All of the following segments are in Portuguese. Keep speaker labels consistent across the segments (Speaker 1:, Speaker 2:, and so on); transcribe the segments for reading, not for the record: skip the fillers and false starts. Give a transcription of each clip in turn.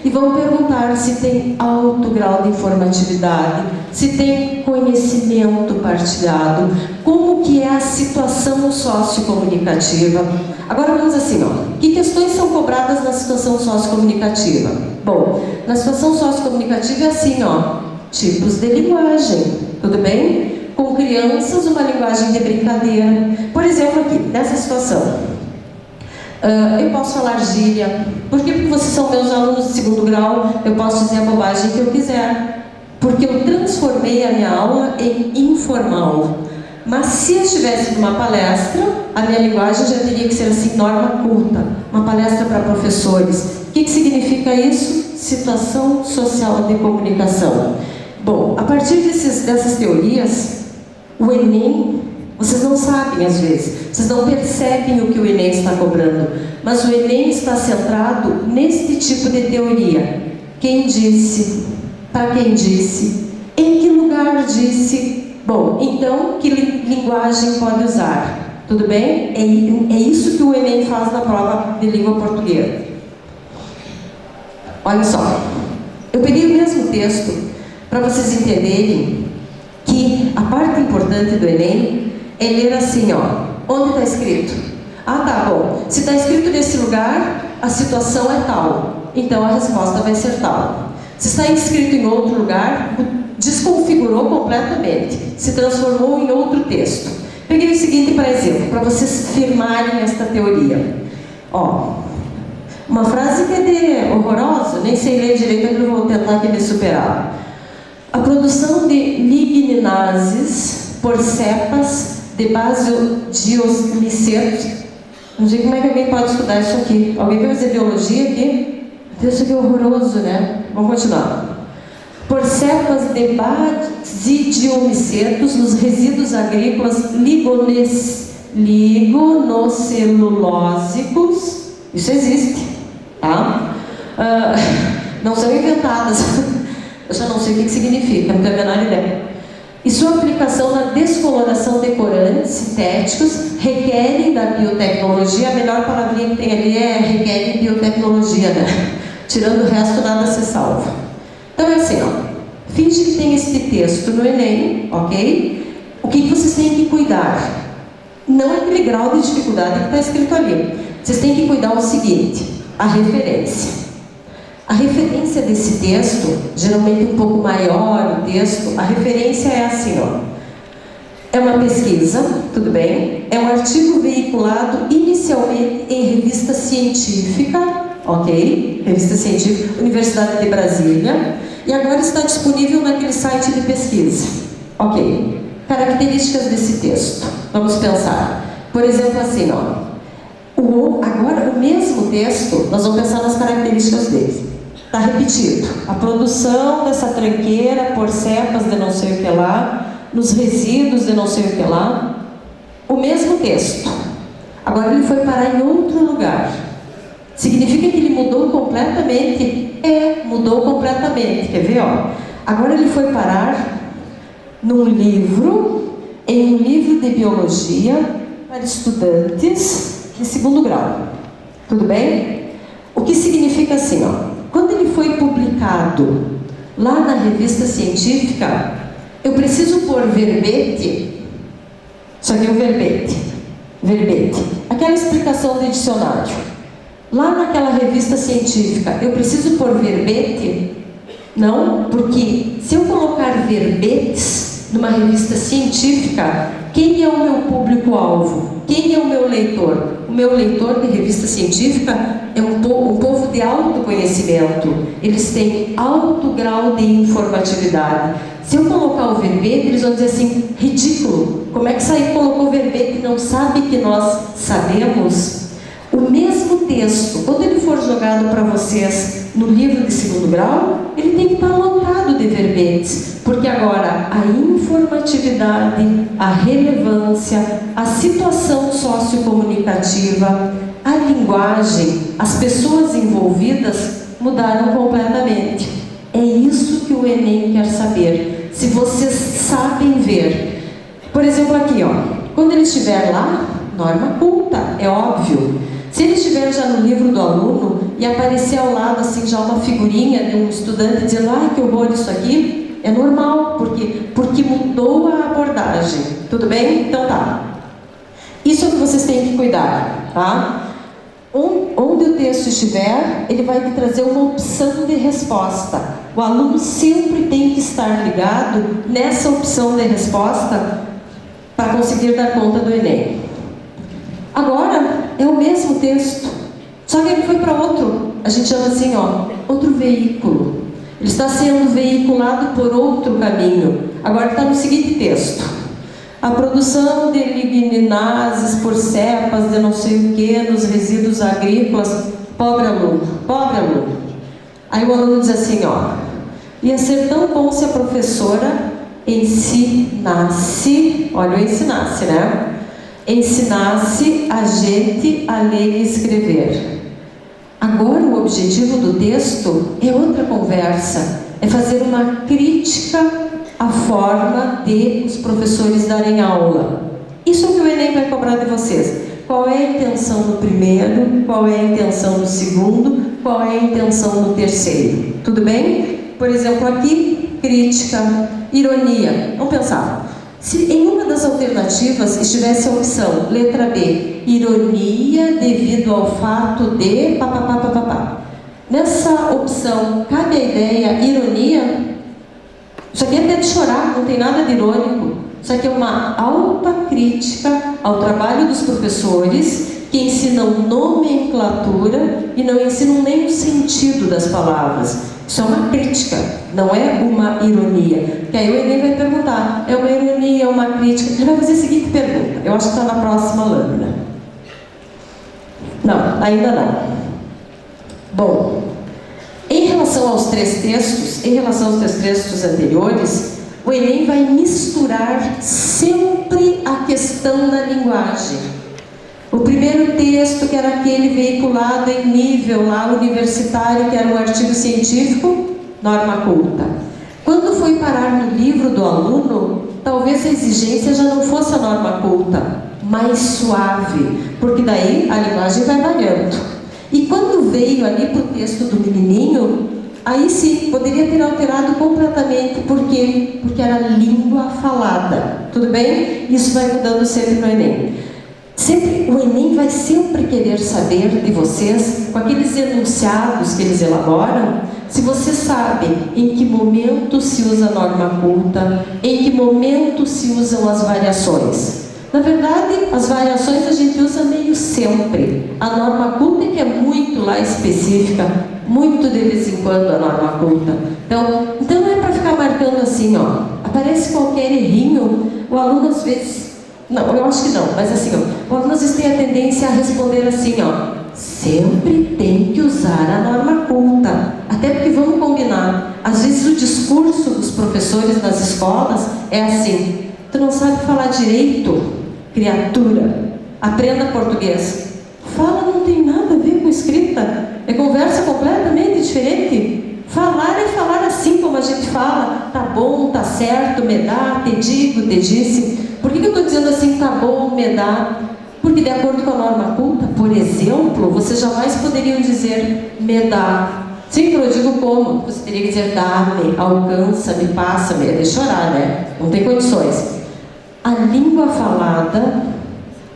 Speaker 1: e vão perguntar se tem alto grau de informatividade, se tem conhecimento partilhado, como que é a situação sociocomunicativa. Agora vamos assim, ó, que questões são cobradas na situação sociocomunicativa? Bom, na situação sociocomunicativa é assim, ó, tipos de linguagem, tudo bem? Com crianças, uma linguagem de brincadeira. Por exemplo, aqui, nessa situação, eu posso falar gíria. Por quê? Porque vocês são meus alunos de segundo grau, eu posso dizer a bobagem que eu quiser. Porque eu transformei a minha aula em informal. Mas se eu estivesse numa palestra, a minha linguagem já teria que ser assim, norma culta. Uma palestra para professores. O que significa isso? Situação social de comunicação. Bom, a partir dessas teorias, o Enem, vocês não sabem às vezes, vocês não percebem o que o Enem está cobrando, mas o Enem está centrado neste tipo de teoria. Quem disse? Para quem disse? Em que lugar disse? Bom, então, que linguagem pode usar? Tudo bem? É isso que o Enem faz na prova de língua portuguesa. Olha só, eu peguei o mesmo texto para vocês entenderem que a parte importante do Enem é ler assim, ó, onde está escrito? Ah, tá, bom, se está escrito nesse lugar, a situação é tal, então a resposta vai ser tal. Se está escrito em outro lugar, desconfigurou completamente, se transformou em outro texto. Peguei o seguinte para exemplo, para vocês firmarem esta teoria. Ó, uma frase que é horrorosa, nem sei ler direito, eu vou tentar aqui me superar. A produção de ligninases por cepas de basiodiosmicetos. Não sei como é que alguém pode estudar isso aqui. Alguém vai fazer biologia aqui? Isso aqui é horroroso, né? Vamos continuar. Por cepas de basidiomycetos nos resíduos agrícolas ligonocelulósicos. Isso existe, tá? Não são inventadas. Eu já não sei o que significa, não tenho a menor ideia. E sua aplicação na descoloração de corantes sintéticos requerem da biotecnologia. A melhor palavrinha que tem ali é requerem biotecnologia, né? Tirando o resto, nada se salva. Então é assim, ó. Finge que tem este texto no Enem, ok? O que vocês têm que cuidar? Não é aquele grau de dificuldade que está escrito ali. Vocês têm que cuidar o seguinte, a referência. A referência desse texto, geralmente um pouco maior o texto, a referência é assim, ó. É uma pesquisa, tudo bem? É um artigo veiculado inicialmente em revista científica, ok? Revista científica, Universidade de Brasília, e agora está disponível naquele site de pesquisa, ok? Características desse texto, vamos pensar. Por exemplo, assim, ó. Agora, o mesmo texto, nós vamos pensar nas características dele. Está repetido. A produção dessa tranqueira por cepas de não sei o que lá, nos resíduos de não sei o que lá. O mesmo texto. Agora ele foi parar em outro lugar. Significa que ele mudou completamente? Mudou completamente. Quer ver, ó? Agora ele foi parar num livro, em um livro de biologia para estudantes de segundo grau. Tudo bem? O que significa assim, ó? Quando ele foi publicado lá na revista científica, eu preciso pôr verbete. Isso aqui é o verbete. Verbete. Aquela explicação de dicionário. Lá naquela revista científica, eu preciso pôr verbete? Não, porque se eu colocar verbetes numa revista científica, quem é o meu público-alvo? Quem é o meu leitor? O meu leitor de revista científica é um povo de alto conhecimento. Eles têm alto grau de informatividade. Se eu colocar o verbete, eles vão dizer assim, ridículo. Como é que isso aí colocou o verbete e não sabe que nós sabemos? O mesmo texto, quando ele for jogado para vocês no livro de segundo grau, ele tem que estar lotado de verbetes, porque agora a informatividade, a relevância, a situação sociocomunicativa, a linguagem, as pessoas envolvidas mudaram completamente. É isso que o Enem quer saber, se vocês sabem ver. Por exemplo aqui, ó, quando ele estiver lá, norma culta, é óbvio. Se ele estiver já no livro do aluno e aparecer ao lado assim já uma figurinha de um estudante dizendo: ai, que horror isso aqui, é normal, porque mudou a abordagem. Tudo bem? Então tá. Isso é o que vocês têm que cuidar, tá? Onde o texto estiver, ele vai te trazer uma opção de resposta. O aluno sempre tem que estar ligado nessa opção de resposta para conseguir dar conta do Enem. Agora, é o mesmo texto, só que ele foi para outro, a gente chama assim, outro veículo. Ele está sendo veiculado por outro caminho. Agora está no seguinte texto: a produção de lignases por cepas de não sei o que nos resíduos agrícolas. Pobre aluno, pobre aluno. Aí o aluno diz assim, ia ser tão bom se a professora ensinasse, olha o ensinasse, né? Ensinasse a gente a ler e escrever. Agora o objetivo do texto é outra conversa, é fazer uma crítica à forma de os professores darem aula. Isso é o que o Enem vai cobrar de vocês. Qual é a intenção do primeiro, qual é a intenção do segundo, qual é a intenção do terceiro. Tudo bem? Por exemplo, aqui, crítica, ironia. Vamos pensar. Se em uma das alternativas estivesse a opção, letra B, ironia devido ao fato de papapá. Nessa opção, cabe a ideia ironia? Isso aqui é até de chorar, não tem nada de irônico. Isso aqui é uma alta crítica ao trabalho dos professores que ensinam nomenclatura e não ensinam nem o sentido das palavras. Isso é uma crítica, não é uma ironia. Que aí o Enem vai perguntar, é uma ironia, é uma crítica? Ele vai fazer a seguinte pergunta, eu acho que está na próxima lâmina. Não, ainda não. Bom, em relação aos três textos anteriores, o Enem vai misturar sempre a questão da linguagem. O primeiro texto, que era aquele veiculado em nível lá universitário, que era um artigo científico, norma culta. Quando foi parar no livro do aluno, talvez a exigência já não fosse a norma culta, mais suave, porque daí a linguagem vai variando. E quando veio ali para o texto do menininho, aí sim, poderia ter alterado completamente. Por quê? Porque era língua falada. Tudo bem? Isso vai mudando sempre no Enem. O Enem vai sempre querer saber de vocês, com aqueles enunciados que eles elaboram, se você sabe em que momento se usa a norma culta, em que momento se usam as variações. Na verdade, as variações a gente usa meio sempre. A norma culta é que é muito lá específica, muito de vez em quando a norma culta. Então não é para ficar marcando assim, aparece qualquer errinho, o aluno às vezes... Não, eu acho que não, mas assim, o aluno às vezes tem a tendência a responder assim, sempre tem que usar a norma culta. Até porque, vamos combinar, às vezes o discurso dos professores nas escolas é assim: tu não sabe falar direito, criatura, aprenda português. Fala não tem nada a ver com escrita, é conversa completamente diferente. Falar é falar assim como a gente fala, tá bom, tá certo, me dá, te digo, te disse. Por que eu estou dizendo assim, tá bom, me dá? Porque de acordo com a norma culta, por exemplo, vocês jamais poderiam dizer me dá. Sim, eu digo como? Você teria que dizer dá-me, alcança-me, passa-me. É de chorar, né? Não tem condições. A língua falada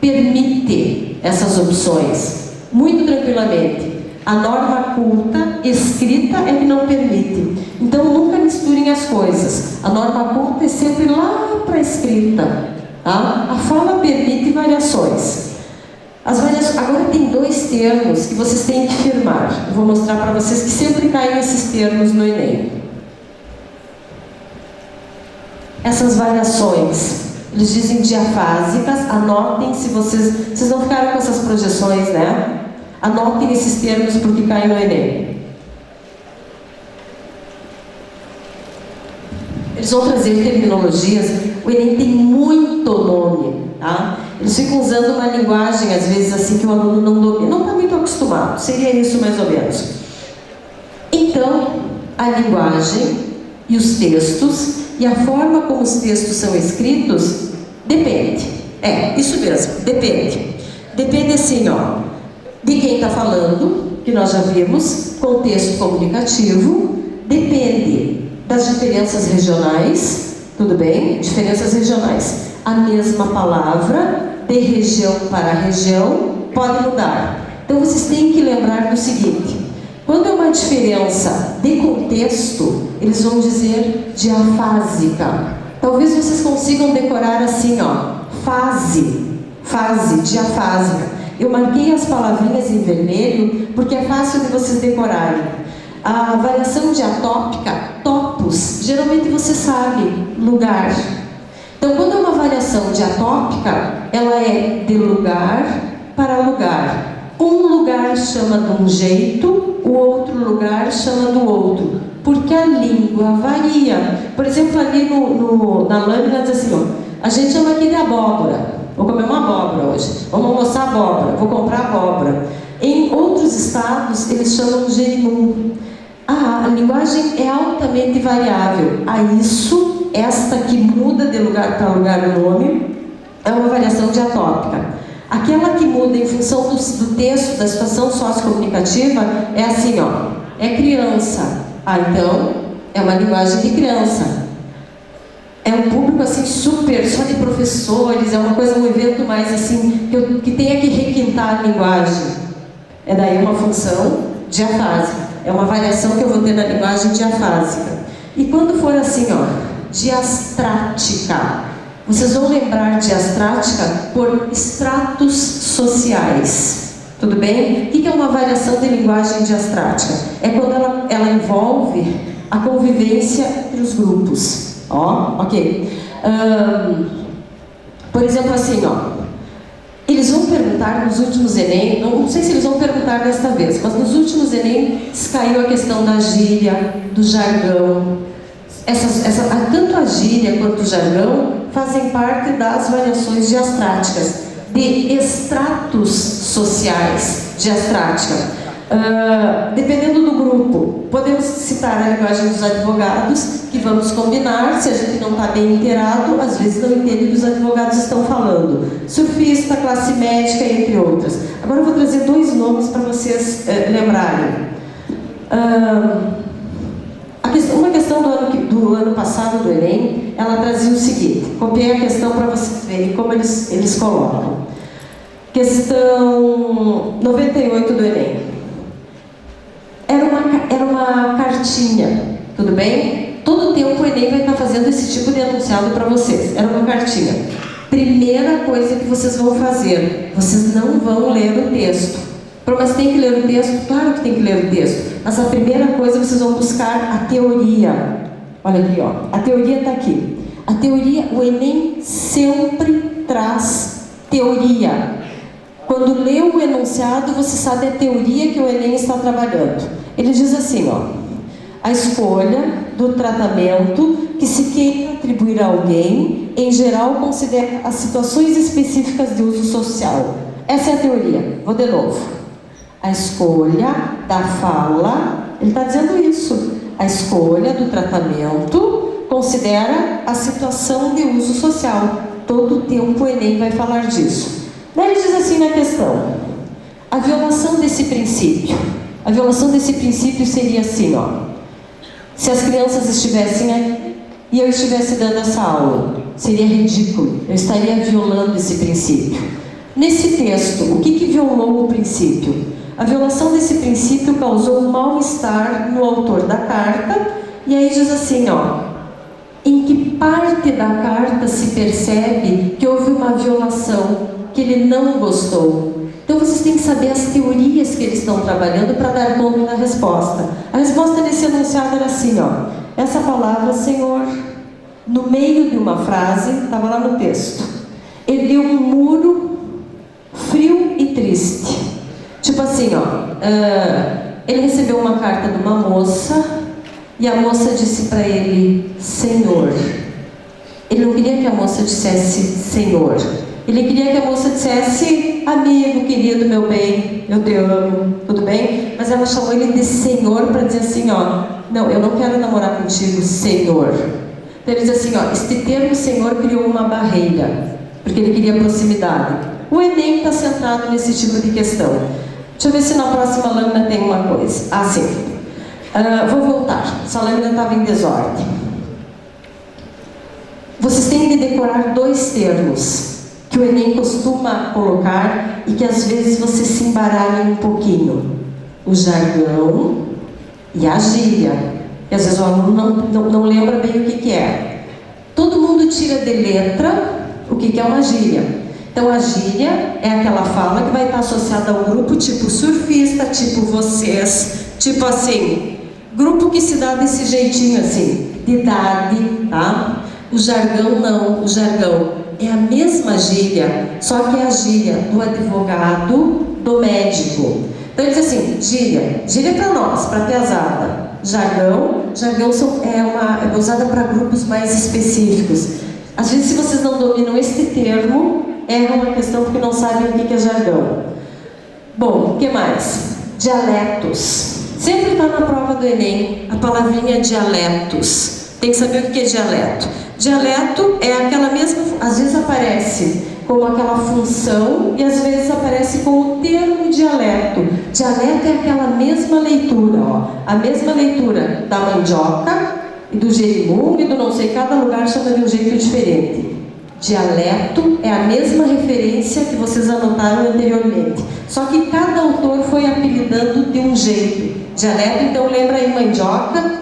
Speaker 1: permite essas opções muito tranquilamente. A norma culta, escrita, é que não permite. Então nunca misturem as coisas. A norma culta é sempre lá para a escrita. Tá? A fala permite variações. Agora tem dois termos que vocês têm que firmar. Eu vou mostrar para vocês que sempre caem esses termos no Enem. Essas variações, eles dizem diafásicas. Anotem, se vocês não ficaram com essas projeções, né? Anotem esses termos porque caem no Enem. Eles vão trazer terminologias. O Enem tem muito nome, tá? Eles ficam usando uma linguagem, às vezes, assim, que o aluno não domina, não está muito acostumado. Seria isso, mais ou menos. Então, a linguagem e os textos e a forma como os textos são escritos depende. É, isso mesmo, depende. Depende assim, de quem está falando, que nós já vimos, contexto comunicativo, depende das diferenças regionais, tudo bem? Diferenças regionais. A mesma palavra, de região para região, pode mudar. Então vocês têm que lembrar do seguinte: quando é uma diferença de contexto, eles vão dizer diafásica. Talvez vocês consigam decorar assim, ó, fase, diafásica. Eu marquei as palavrinhas em vermelho porque é fácil de vocês decorarem. A variação diatópica, topos, geralmente você sabe, lugar. Então, quando é uma variação diatópica, ela é de lugar para lugar. Um lugar chama de um jeito, o outro lugar chama do outro, porque a língua varia. Por exemplo, ali na lâmina diz assim, ó, a gente chama aqui de abóbora. Vou comer uma abóbora hoje. Vamos almoçar abóbora. Vou comprar abóbora. Em outros estados, eles chamam de gerimum. A linguagem é altamente variável. Esta que muda de lugar para lugar o nome, é uma variação diatópica. Aquela que muda em função do texto, da situação sociocomunicativa, é assim, ó, é criança. Então, é uma linguagem de criança. É um público assim super, só de professores, é uma coisa, um evento mais assim, que tenha que requintar a linguagem. É daí uma função diafásica. É uma variação que eu vou ter na linguagem diafásica. E quando for assim, ó, diastrática, vocês vão lembrar diastrática por estratos sociais. Tudo bem? O que é uma variação de linguagem diastrática? É quando ela envolve a convivência entre os grupos. Ó, ok. Por exemplo, assim, ó. Eles vão perguntar nos últimos Enem, não sei se eles vão perguntar desta vez, mas nos últimos Enem caiu a questão da gíria, do jargão. Tanto a gíria quanto o jargão fazem parte das variações diastráticas, de estratos sociais diastrática. Dependendo do grupo, podemos citar a linguagem dos advogados, que vamos combinar, se a gente não está bem inteirado, às vezes não entende o que os advogados estão falando. Surfista, classe médica, entre outras. Agora eu vou trazer 2 nomes para vocês lembrarem. Uma questão do ano passado do Enem, ela trazia o seguinte, copiei a questão para vocês verem como eles colocam. Questão 98 do Enem. Era uma cartinha, tudo bem? Todo tempo o Enem vai estar fazendo esse tipo de enunciado para vocês. Era uma cartinha. Primeira coisa que vocês vão fazer, vocês não vão ler o texto. Mas tem que ler o texto? Claro que tem que ler o texto. Mas a primeira coisa, vocês vão buscar a teoria. Olha aqui, ó. A teoria está aqui. A teoria, o Enem sempre traz teoria. Quando lê o enunciado, você sabe a teoria que o Enem está trabalhando. Ele diz assim, ó, a escolha do tratamento que se queira atribuir a alguém, em geral, considera as situações específicas de uso social. Essa é a teoria. Vou de novo. A escolha da fala, ele está dizendo isso. A escolha do tratamento considera a situação de uso social. Todo o tempo o Enem vai falar disso. Daí ele diz assim na questão, a violação desse princípio. A violação desse princípio seria assim, ó. Se as crianças estivessem aqui e eu estivesse dando essa aula, seria ridículo. Eu estaria violando esse princípio. Nesse texto, o que violou o princípio? A violação desse princípio causou um mal-estar no autor da carta, e aí diz assim, ó, em que parte da carta se percebe que houve uma violação, que ele não gostou. Então vocês têm que saber as teorias que eles estão trabalhando para dar conta da resposta. A resposta nesse enunciado era assim, ó, essa palavra, Senhor, no meio de uma frase, estava lá no texto, ergueu um muro frio e triste. Tipo assim, ó, ele recebeu uma carta de uma moça e a moça disse para ele, Senhor. Ele não queria que a moça dissesse Senhor. Ele queria que a moça dissesse, amigo, querido, meu bem, eu te amo, tudo bem? Mas ela chamou ele de Senhor para dizer assim, ó, não, eu não quero namorar contigo, Senhor. Então ele diz assim, ó, este termo Senhor criou uma barreira, porque ele queria proximidade. O Enem está centrado nesse tipo de questão. Deixa eu ver se na próxima lâmina tem uma coisa. Ah, sim. Vou voltar. Essa lâmina estava em desordem. Vocês têm de decorar 2 termos que o Enem costuma colocar e que às vezes vocês se embaralhem um pouquinho. O jargão e a gíria. E às vezes o aluno não lembra bem o que é. Todo mundo tira de letra o que é uma gíria. Então a gíria é aquela fala que vai estar associada ao grupo tipo surfista, tipo vocês, tipo assim, grupo que se dá desse jeitinho assim, de idade, tá? O jargão não, o jargão é a mesma gíria, só que é a gíria do advogado, do médico. Então ele diz assim, gíria para nós, para a pesada. Jargão é usada para grupos mais específicos. Às vezes, se vocês não dominam este termo, erram uma questão porque não sabem o que é jargão. Bom, o que mais? Dialetos. Sempre está na prova do Enem a palavrinha dialetos. Tem que saber o que é dialeto. Dialeto é aquela mesma, às vezes aparece como aquela função e às vezes aparece com o termo dialeto. Dialeto é aquela mesma leitura, ó, a mesma leitura da mandioca e do gerimum e do não sei, cada lugar chama de um jeito diferente. Dialeto é a mesma referência que vocês anotaram anteriormente, só que cada autor foi apelidando de um jeito. Dialeto, então, lembra aí mandioca,